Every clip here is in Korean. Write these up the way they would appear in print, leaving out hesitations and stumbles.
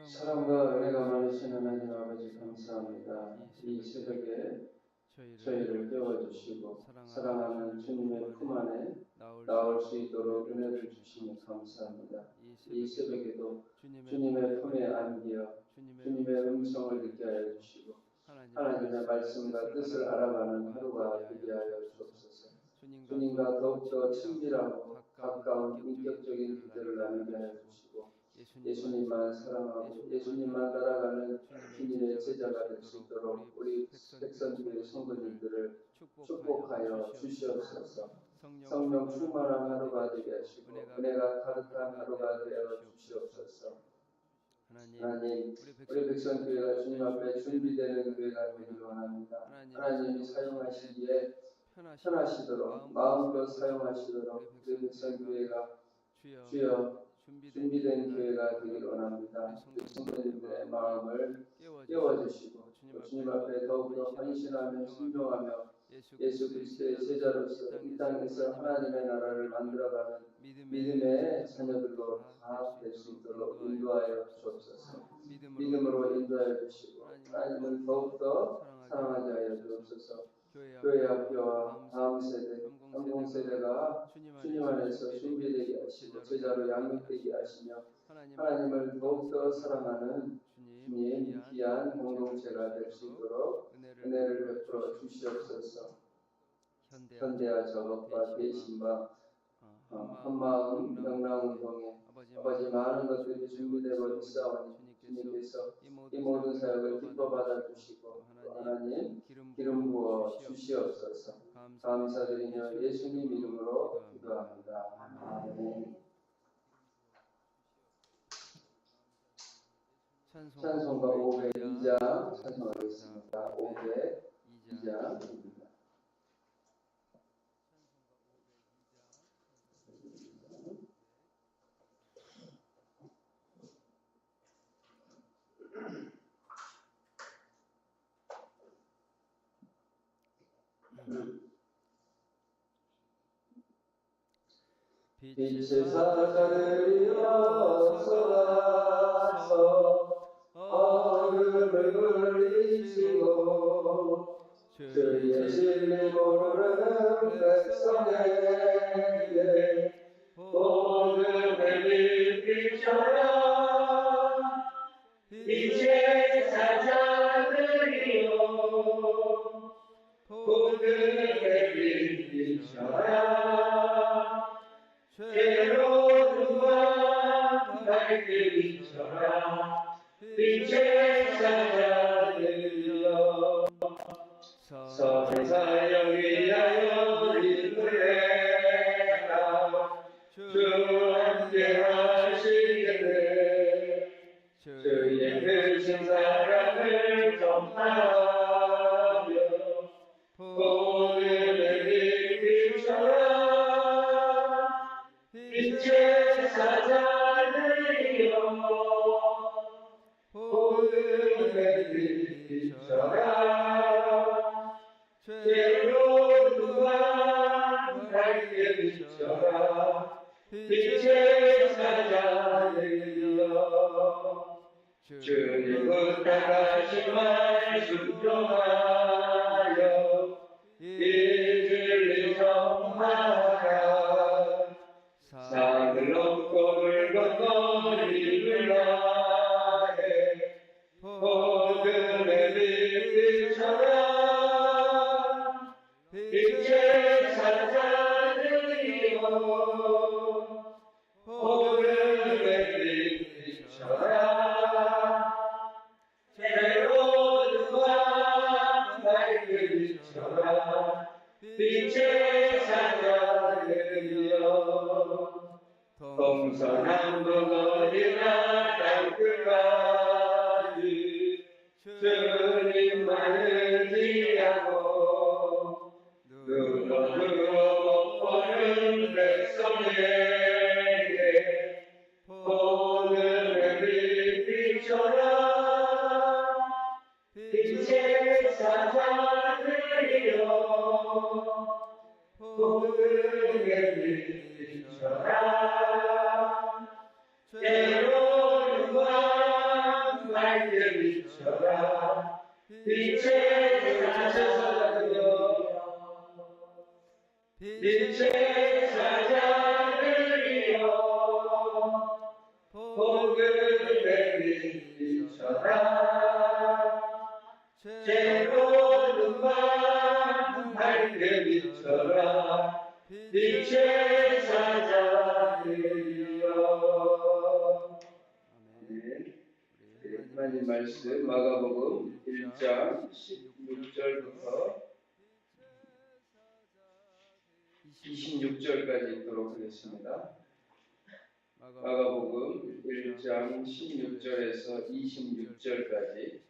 사랑과 은혜가 많으신 하나님 아버지 감사합니다. 이 새벽에 저희를 깨워주시고 사랑하는 주님의 품 안에 나올 수 있도록 은혜를 주시니 감사합니다. 이 새벽에도 주님의 품에 안기어 주님의 음성을 듣게 하여 주시고 하나님의 말씀과 뜻을 알아가는 하루가 되게 하여 주옵소서. 주님과 더욱더 친밀하고 가까운 인격적인 기대를 나누게 하여 주시고 예수님만 사랑하고 예수님만 따라가는 주님의 제자가 될 수 있도록 우리 백성교회 성도님들을 축복하여 주시옵소서. 성령 충만한 하루가 되게 하시고 은혜가 가득한 하루가 되어 주시옵소서. 하나님, 우리 백성교회가 주님 앞에 준비되는 교회가 되기를 원합니다. 하나님이 사용하시기에 편하시도록 마음껏 사용하시도록 우리 백성교회가 주여 준비된 교회가 되기를 원합니다. 우리 성도님들의 마음을 깨워주시고 주님 앞에 더욱더 헌신하며 순종하며 예수 그리스도의 제자로서 이 땅에서 하나님의 나라를 만들어가는 믿음의 자녀들로 다 될 수 있도록 인도하여 주옵소서. 믿음으로 인도하여 주시고 하나님을 더욱더 사랑하게 하여 주옵소서. 교회 학교와 다음 세대, 성공 세대가 주님 안에서 준비되게 하시고 제자로 양육되게 하시며 하나님을 더욱더 사랑하는 주님 귀한 공동체가 될 수 있도록 은혜를 베풀어 주시옵소서. 현대와 저것과 배신과 한마음 명랑운동에 아버지 많은 것들이 준비되고 있사오니 주님께서 이 모든 사역을 기뻐 받아주시고 또 하나님 기름 부어 주시옵소서. 감사드리며 예수님 이름으로 기도합니다. 아멘. 찬송가 502장 찬송하겠습니다. 502장입니다. 빛의 사자들이 어서와서 어둠을 물리치고 주의 진리 모르는 백성에게 복음을 비춰라. 빛의 사자들이여 복음을 비춰라. 괴로움과 밝게 비춰라. 빛의 사자들이여 선사역 위하여 인도해라. 주 함께 하시겠네. 주의 크신 사랑을 전하며 복음을 비춰라. 빛의 사자들이여 복음을 비춰라. 괴로움과 밝게 비춰라. 빛의 사자들이여 주님 부탁하신 말 순종하여 이 진리 전하라. 산을 넘고 물 건너 이를 나해 복음을 비춰라. 빛의 사자들이여 복음을 비춰라. 괴로움과 밝게 비춰라. 빛의 사자들이여 동서남북 어디나 땅끝까지 주님만을 지하고 누워 못 보는 백성에게 복음을 비춰라. 빛의 사자들이여 복음을 비춰라. 빛의 사자들이여 빛의 사자들이여 복을 내리쳐라 새로운 밤 밝게 비춰라 빛의 사자들이여. 하나님 말씀 마가복음 1장 16절부터 26절까지 읽도록 하겠습니다. 마가복음 1장 16절에서 26절까지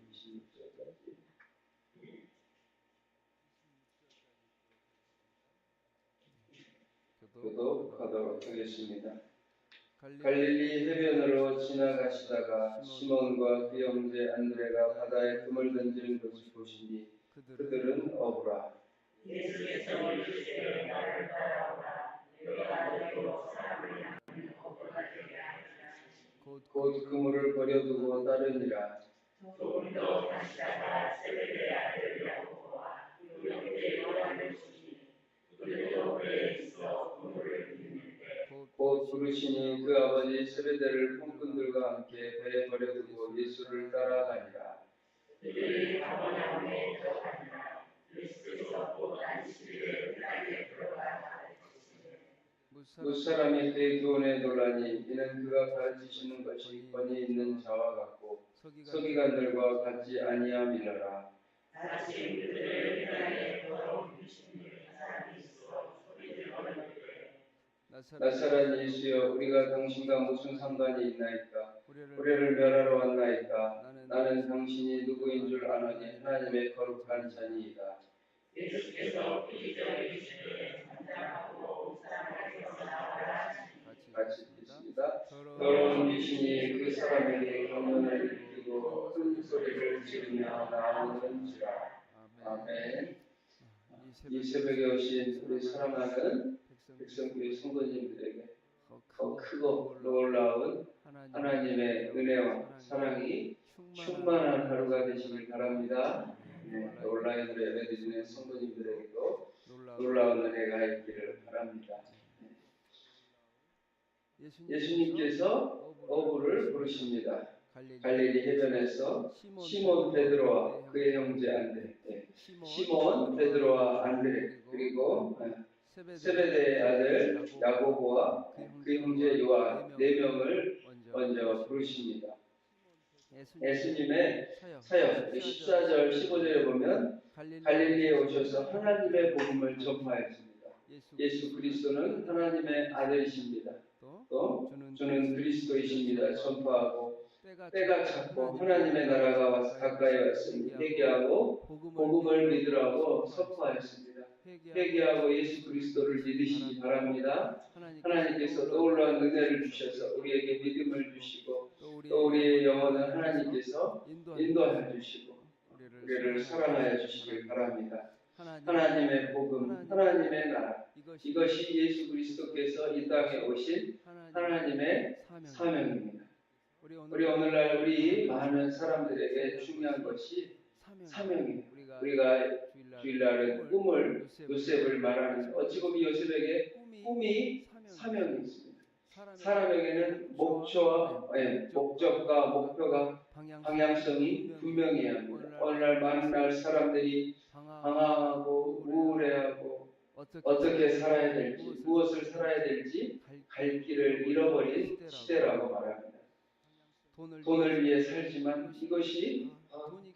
교독하도록 하겠습니다. 갈릴리 해변으로 지나가시다가 시몬과 그 형제 안드레가 바다에 금을 던지는 것을 보시니 그들은 어부라. 예수께서 이르시되 나를 따라오라. 내가 너희로 사람을 향하는 어부가 되게 하시니 곧 그물을 버려두고 따르니라. 조금도 가시다가 세베대의 아들 야고보와 그 형제 요한을 보시니 그들도 배에 있어 그물을 빚는데 곧 부르시니 그 아버지 세베대를 품꾼들과 함께 배에 버려두고 예수를 따라가니라. 그들이 가버나움에 들어가니라. 예수께서 곧 안식일에 땅에 들어가 무사람이 그의 교훈에 놀라니 이는 그가 가르치시는 것이 권위 있는 자와 같고 서기관들과 같지 아니함이라. 다시 그들의 땅에 더러운 미신이 사람이 있어 소리를 내는데 나사렛 예수여 우리가 당신과 무슨 상관이 있나이까? 우리를 멸하러 왔나이까? 나는 당신이 누구인 줄 아노니 하나님의 거룩한 자니이다. 예수께서 피리자에 이르시되 잠잠하고 사람에게서 나와라. 같이 읽습니다. 더러운 귀신이 그 사람에게 경련을 일으키고 큰 소리를 지르며 나오는지라. 아멘. 이 새벽에 오신 우리 사랑하는 백성교회 성도님들에게 더 크고 놀라운 하나님의 은혜와 사랑이 충만한 하루가 되시길 바랍니다. 온라인으로 예배드리는 성도님들에게도 놀라운 은혜가 있기를 바랍니다. 예수님께서 어부를 부르십니다. 갈릴리 해변에서 시몬 베드로와 그의 형제 안드레, 시몬 베드로와 안드레 그리고 세베대의 아들 야고보와 그 형제 요한 4명을 먼저 부르십니다. 예수님의 사역 14절 15절에 보면 갈릴리에 오셔서 하나님의 복음을 전파했습니다. 예수 그리스도는 하나님의 아들이십니다. 또 주는 그리스도이십니다. 전파하고 때가 찼고 하나님의 나라가 와서 가까이 왔으니 회개하고 복음을 믿으라고 선포하였습니다. 회개하고 예수 그리스도를 믿으시기 바랍니다. 하나님께서 놀라운 은혜를 주셔서 우리에게 믿음을 주시고 또 우리의 영혼은 하나님께서 인도하여 주시고 우리를 사랑하여 주시길 바랍니다. 하나님의 복음, 하나님의 나라 이것이 예수 그리스도께서 이 땅에 오신 하나님의 사명입니다. 우리 오늘날 우리 많은 사람들에게 중요한 것이 사명입니다. 우리가 주일날은 꿈을 요셉을 말하는 어찌 보면 요셉에게 꿈이 사명이 있습니다. 사람에게는 목적과 목표가 방향성이 분명해야 합니다. 오늘날 많은 날 사람들이 방황하고 우울해하고 어떻게 살아야 될지 무엇을 살아야 될지 갈 길을 잃어버린 시대라고 말합니다. 돈을 위해 살지만 이것이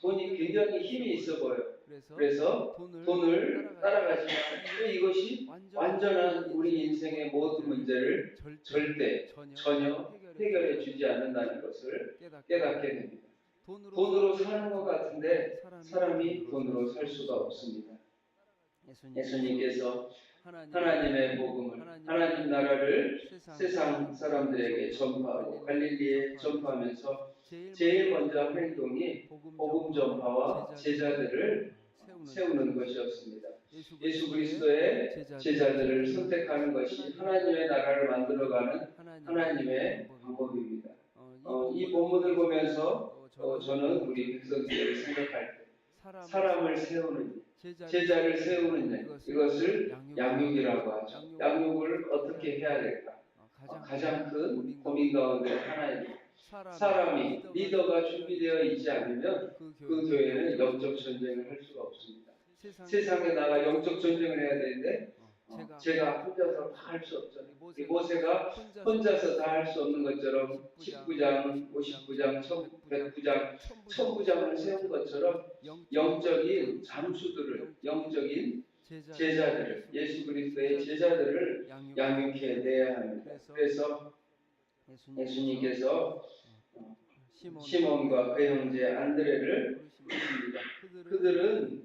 돈이 굉장히 힘이 있어 보여요. 그래서 돈을 따라가지만 또 이것이 완전한 우리 인생의 모든 문제를 절대 전혀 해결해 주지 않는다는 것을 깨닫게 됩니다. 돈으로 사는 것 같은데 사람이 돈으로 살 수가 없습니다. 예수님께서 하나님의 복음을 하나님 나라를 세상 사람들에게 전파하고 갈릴리에 전파하면서 제일 먼저 한 행동이 복음 전파와 제자들을 세우는 것이었습니다. 예수 그리스도의 제자들을 선택하는 것이 하나님의 나라를 만들어가는 하나님의 방법입니다. 이 본문을 보면서 저는 우리 백성들을 생각할 때 사람을 세우는 제자를 세우는 일, 이것을 양육이라고 하죠. 양육을 어떻게 해야 될까? 가장 큰 고민 가운데 하나입니다. 사람이 리더가 준비되어 있지 않으면 그 교회는 영적 전쟁을 할 수가 없습니다. 세상에 나가 영적 전쟁을 해야 되는데 제가 혼자서 다 할 수 없잖아요. 모세가 혼자서 다 할 수 없는 것처럼 19장, 59장, 109장, 1000부장을 세운 것처럼 영적인 장수들을, 영적인 제자들을, 예수 그리스도의 제자들을 양육해 내야 합니다. 그래서 예수님께서 시몬과 그 형제 안드레를 부르십니다. 그들은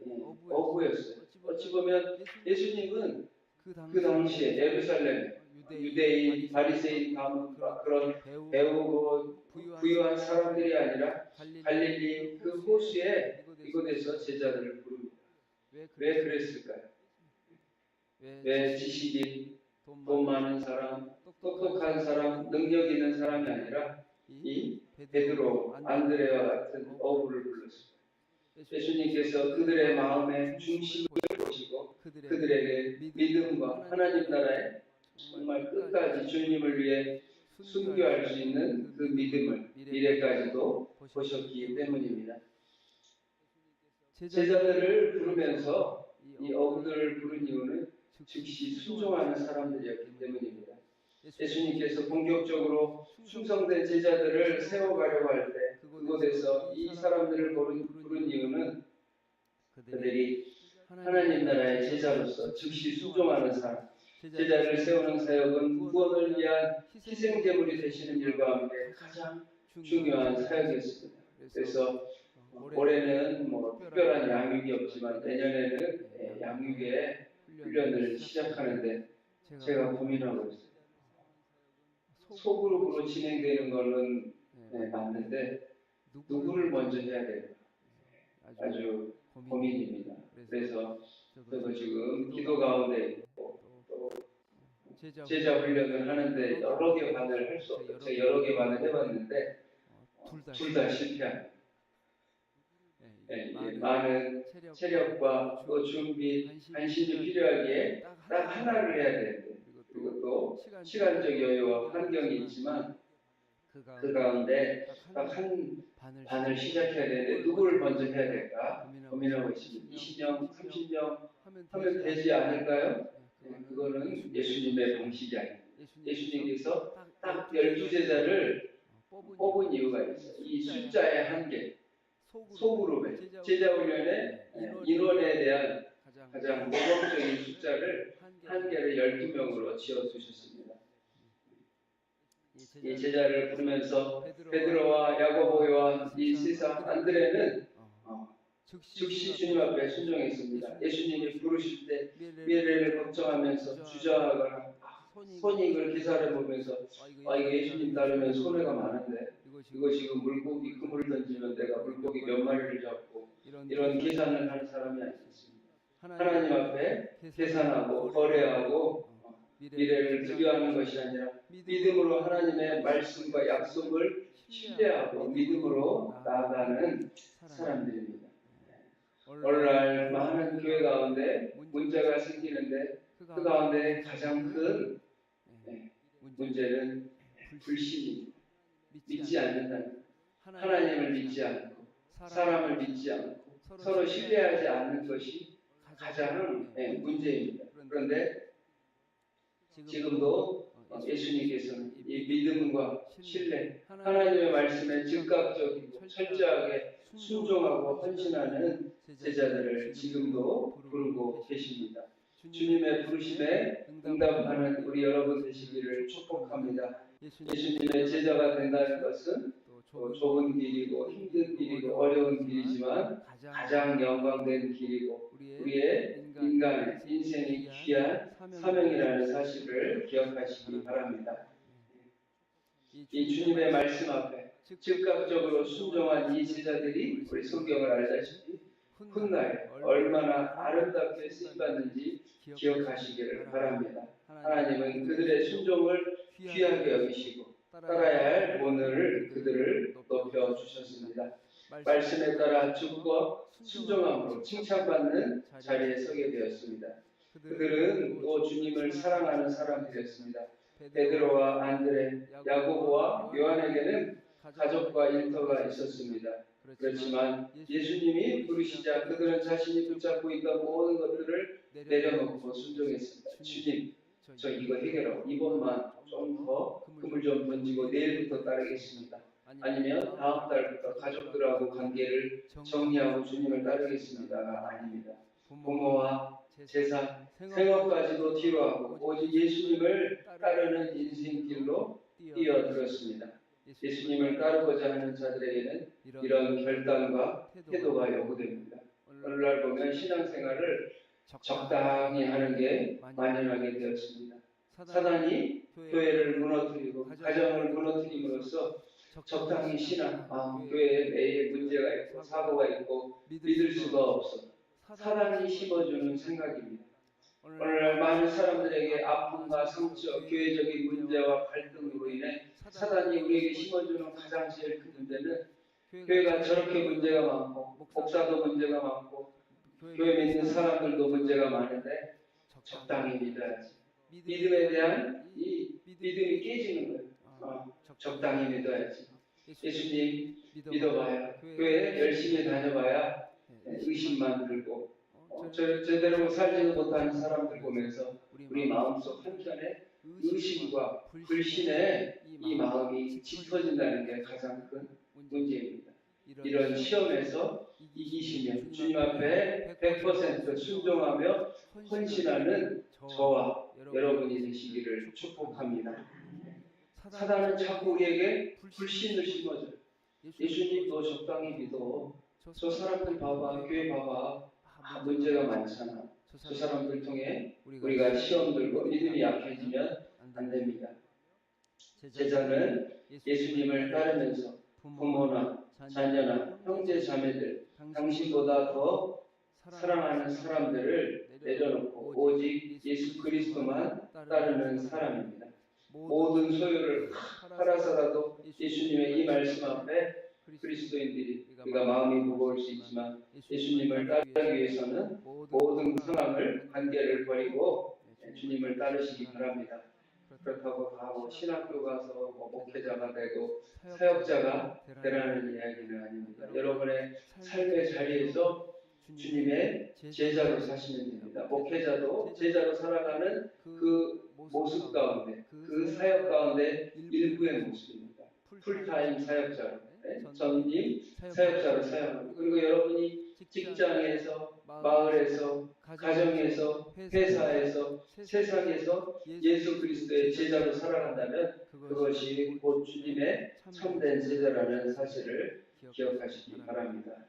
어부였어요. 어찌 보면 예수님은 그 당시에 예루살렘, 유대인, 바리새인 가문과 그런 배우고 부유한 사람들이 아니라 갈릴리 그 호수에 이곳에서 제자들을 부릅니다. 왜 그랬을까요? 왜 지식인, 돈 많은 사람, 똑똑한 사람, 능력 있는 사람이 아니라 이 베드로, 안드레와 같은 어부를 불렀습니다. 예수님께서 그들의 마음의 중심을 보시고 그들에게 믿음과 하나님 나라에 정말 끝까지 주님을 위해 순교할 수 있는 그 믿음을 미래까지도 보셨기 때문입니다. 제자들을 부르면서 이 어부들을 부른 이유는 즉시 순종하는 사람들이었기 때문입니다. 예수님께서 본격적으로 충성된 제자들을 세워가려고 할 때 그곳에서 이 사람들을 부른 이유는 그들이 하나님 나라의 제자로서 즉시 순종하는 사람, 제자를 세우는 사역은 구원을 위한 희생제물이 되시는 일과 함께 가장 중요한 사역이었습니다. 그래서 올해는 특별한 양육이 없지만 내년에는 양육의 훈련을 시작하는데 제가 고민하고 있어요. 소그룹으로 진행되는 거는 맞는데 누구를 먼저 해야 될까? 아주 고민입니다. 그래서 저도 지금 기도 가운데 있고 또 제자 훈련을 하는데 여러 개 반을 할 수 없어요. 제가 여러 개 반을 해봤는데 둘 다 실패합니다. 많은 체력과 또 준비, 관심이 필요하기에 딱 하나를 해야 되는데 그리고 또 시간적 여유와 환경이 있지만 그 가운데 딱 한 반을 시작해야 되는데 누구를 먼저 해야 될까 고민하고 있습니다. 20명, 30명 하면 되지 않을까요? 그거는 예수님의 방식이 아닙니다. 예수님께서 딱 12제자를 뽑은 이유가 있어요. 이 숫자의 한계, 소그룹의 제자훈련의 인원에 대한 가장 모범적인 숫자를 한계를 12명으로 지어주셨습니다. 이 제자를 부르면서 베드로와 야고보, 요한, 이 세상 안드레는 즉시 주님 앞에 순종했습니다. 예수님이 부르실 때 미래를 걱정하면서 주저하거나 손익을 기사를 보면서 이거 예수님 따르면 손해가 많은데 이거 지금 물고기 그물을 던지면 내가 물고기 몇 마리를 잡고 이런 계산을 하는 사람이 아니었습니다. 하나님 앞에 계산하고 거래하고 미래를 두려워하는 것이 아니라 믿음으로 하나님의 말씀과 약속을 신뢰하고 믿음으로 나아가는 사람들입니다. 오늘날 많은 교회 가운데 문제가 생기는데 그 가운데 가장 큰 문제는 불신입니다. 믿지 않는다는 하나님을 믿지 않고 사람을 믿지 않고 서로 신뢰하지 않는 것이 가장 문제입니다. 그런데 지금도 예수님께서는 이 믿음과 신뢰, 하나님의 말씀에 즉각적이고 철저하게 순종하고 헌신하는 제자들을 지금도 부르고 계십니다. 주님의 부르심에 응답하는 우리 여러분 되시기를 축복합니다. 예수님의 제자가 된다는 것은 또 좁은 길이고 힘든 길이고 어려운 길이지만 가장 영광된 길이고 우리의 인간의 인생이 귀한 사명이라는 사실을 기억하시기 바랍니다. 이 주님의 말씀 앞에 즉각적으로 순종한 이 제자들이 우리 성경을 알다시피 훗날 얼마나 아름답게 쓰임받는지 기억하시기를 바랍니다. 하나님은 그들의 순종을 귀하게 여기시고 따라야 할 오늘을 그들을 높여주셨습니다. 되었습니다. 말씀에 따라 죽고 순종함으로 칭찬받는 자리에 서게 되었습니다. 그들은 또 주님을 사랑하는 사람들이었습니다. 베드로와 안드레, 야고보와 요한에게는 가족과 일터가 있었습니다. 그렇지만 예수님이 부르시자 그들은 자신이 붙잡고 있던 모든 것들을 내려놓고 순종했습니다. 주님, 저 이거 해결하고 이번만 좀 더 금을 좀 던지고 내일부터 따르겠습니다. 아니면 다음 달부터 가족들하고 관계를 정리하고 주님을 따르겠습니다가 아닙니다. 부모와 재산, 생업까지도 뒤로 하고 오직 예수님을 따르는 인생길로 뛰어들었습니다. 예수님을 따르고자 하는 자들에게는 이런 결단과 태도가 요구됩니다. 오늘날 보면 신앙생활을 적당히 하는 게 만연하게 되었습니다. 사단이 교회를 무너뜨리고 가정을 무너뜨림으로써 적당히 신앙, 교회에 매일 문제가 있고 사고가 있고 믿을 수가 없어. 사단이 심어주는 생각입니다. 오늘날 많은 사람들에게 아픔과 상처, 교회적인 문제와 갈등으로 인해 사단이 우리에게 심어주는 가장 제일 큰 문제는 교회가 저렇게 문제가 많고 목사도 문제가 많고 교회 믿는 사람들도 문제가 많은데 적당히 믿어야지. 믿음에 대한 이 믿음이 깨지는 거예요. 적당히 믿어야지. 예수님 믿어봐야, 교회 열심히 다녀봐야 의심만 들고 제대로 살지도 못하는 사람들 보면서 우리 마음속 한켠에 의심과 불신의 이 마음이 짙어진다는 게 가장 큰 문제입니다. 이런 시험에서 이기시며 주님 앞에 100% 순종하며 헌신하는 저와 여러분이 되시기를 축복합니다. 사단은 자꾸 우리에게 불신을 심어줘요. 예수님 너 적당히 믿어. 저 사람들 봐봐, 교회 봐봐. 문제가 많잖아. 저 사람들 통해 우리가 시험 들고 믿음이 약해지면 안 됩니다. 제자는 예수님을 따르면서 부모나 자녀나 형제 자매들, 당신보다 더 사랑하는 사람들을 내려놓고 오직 예수 그리스도만 따르는 사람입니다. 모든 소유를 팔아서라도 예수님의 이 말씀 앞에 그리스도인들이 우리가 마음이 무거울 수 있지만 예수님을 따르기 위해서는 모든 상황을 관계를 버리고 주님을 따르시기 바랍니다. 그렇다고 다 신학교 가서 목회자가 되고 사역자가 되라는 이야기는 아닙니다. 여러분의 삶의 자리에서 주님의 제자로 사시면 됩니다. 목회자도 제자로 살아가는 그 모습 가운데, 그 사역 가운데 일부의 모습입니다. 풀타임 사역자로, 전임 사역자로 사역합니다. 그리고 여러분이 직장에서, 마을에서, 가정에서, 회사에서, 세상에서 예수 그리스도의 제자로 살아간다면 그것이 곧 주님의 참된 제자라는 사실을 기억하시기 바랍니다.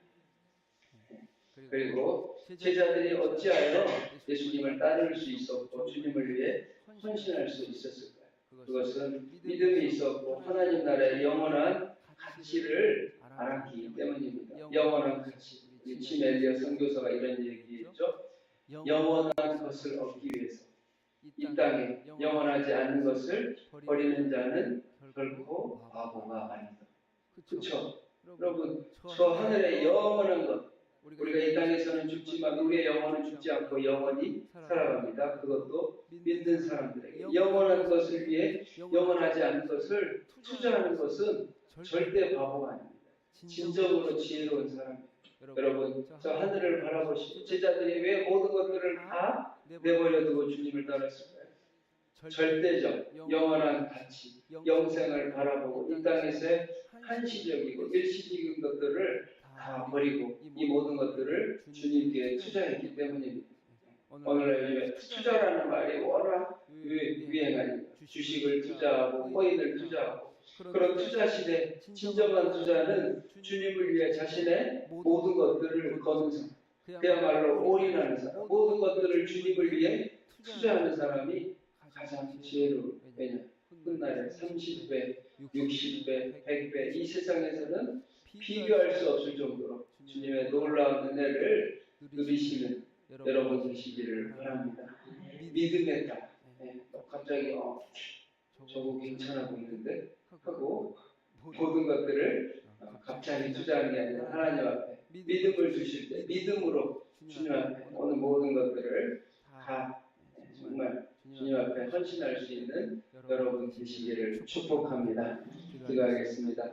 그리고 제자들이 어찌하여 예수님을 따를 수 있었고 주님을 위해 헌신할 수 있었을까요? 그것은 믿음이 있었고 하나님 나라의 영원한 가치를 알았기 때문입니다. 영원한 가치. 침 엘리엇 선교사가 이런 얘기했죠. 영원한 것을 얻기 위해서 이 땅에 영원하지 않는 것을 버리는 자는 결코 바보가 아니다. 그렇죠? 여러분, 저 하늘의 영원한 것, 우리가 이 땅에서는 죽지만 우리의 영혼은 죽지 않고 영원히 살아갑니다. 그것도 믿는 사람들에게 영원한 것을 위해 영원하지 않은 것을 투자하는 것은 절대 바보가 아닙니다. 진정으로 지혜로운 사람입니다. 여러분, 저 하늘을 바라보시고 제자들이 왜 모든 것들을 다 내버려두고 주님을 따랐을까요? 절대적 영원한 가치, 영생을 바라보고 이 땅에서의 한시적이고 일시적인 것들을 다 버리고 이 모든 것들을 주님께 투자했기 때문입니다. 오늘날 요즘에 투자라는 말이 워낙 유행하니까 주식을 투자하고 코인을 투자하고 그런 투자 시대 진정한 투자는 주님을 위해 자신의 모든 것들을 거둔 사람, 그야말로 올인하는 사람, 모든 것들을 주님을 위해 투자하는 사람이 가장 지혜로운. 왜냐? 훗날에 30배, 60배, 100배 이 세상에서는 비교할 수 없을 정도로 주님의 놀라운 은혜를 누리시는 여러분 되시기를 바랍니다. 믿음의 땅. 갑자기 저거 괜찮아 보이는데 하고 모든 것들을 자기 주장이 아니라 하나님 앞에 믿음을 주실 때 믿음으로 주님 앞에 오늘 모든 것들을 다 정말 주님 앞에 헌신할 수 있는 여러분 되시기를 축복합니다. 기도하겠습니다.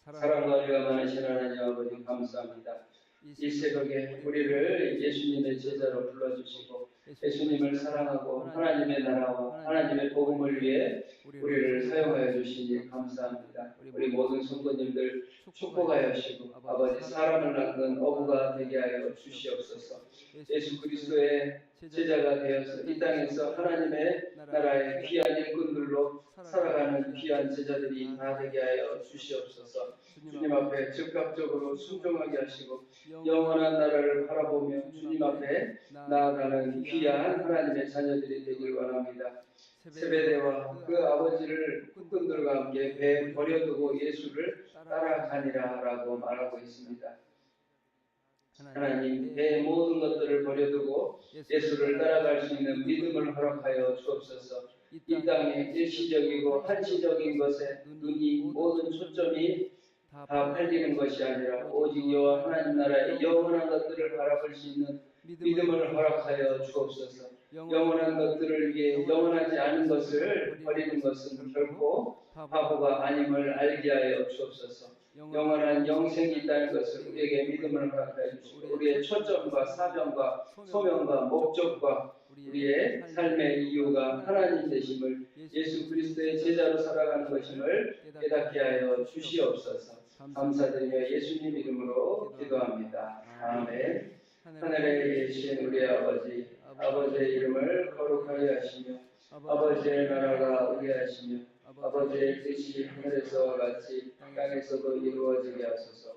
사랑과 은혜가 많으신 하나님 아버지 감사합니다. 이 새벽에 우리를 예수님의 제자로 불러주시고 예수님을 사랑하고 하나님의 나라와 하나님의 복음을 위해 우리를 사용하여 주시니 감사합니다. 우리 모든 성도님들 축복하여 하시고 아버지 사람을 낳는 어부가 되게 하여 주시옵소서. 예수 그리스도의 제자가 되어서 이 땅에서 하나님의 나라의 귀한 일꾼들로 살아가는 귀한 제자들이 다 되게 하여 주시옵소서. 주님 앞에 즉각적으로 순종하게 하시고 영원한 나라를 바라보며 주님 앞에 나아가는 귀한 하나님의 자녀들이 되길 원합니다. 세베대와 그 아버지를 국군들과 함께 배에 버려두고 예수를 따라가니라 라고 말하고 있습니다. 하나님, 배의 모든 것들을 버려두고 예수를 따라갈 수 있는 믿음을 허락하여 주옵소서. 이 땅의 일시적이고 한시적인 것에 눈이 모든 초점이 다 팔리는 것이 아니라 오직 여호와 하나님 나라의 영원한 것들을 바라볼 수 있는 믿음을 허락하여 주옵소서. 영원한 것들을 위해 영원하지 않은 것을 버리는 것은 결코 바보가 아님을 알게 하여 주옵소서. 영원한 영생이 있다는 것을 우리에게 믿음을 허락하여 주시고 우리의 초점과 사명과 소명과 목적과 우리의 삶의 이유가 하나님 되심을 예수 그리스도의 제자로 살아가는 것임을 깨닫게 하여 주시옵소서. 감사드리며 예수님 이름으로 기도합니다. 아멘. 하늘에 계신 우리 아버지, 아버지의 이름을 거룩하게 하시며 아버지의 나라가 오게 하시며 아버지의 뜻이 하늘에서와 같이 땅에서도 이루어지게 하소서.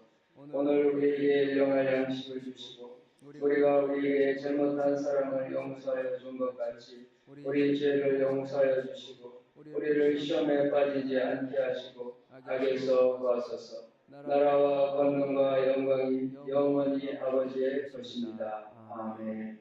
오늘 우리에게 일용할 양식을 주시고 우리가 우리에게 잘못한 사람을 용서하여 준 것 같이 우리 죄를 용서하여 주시고 우리를 시험에 빠지지 않게 하시고 악에서 구하소서. 나라와 권능과 영광이 영원히 아버지의 것입니다. 아멘.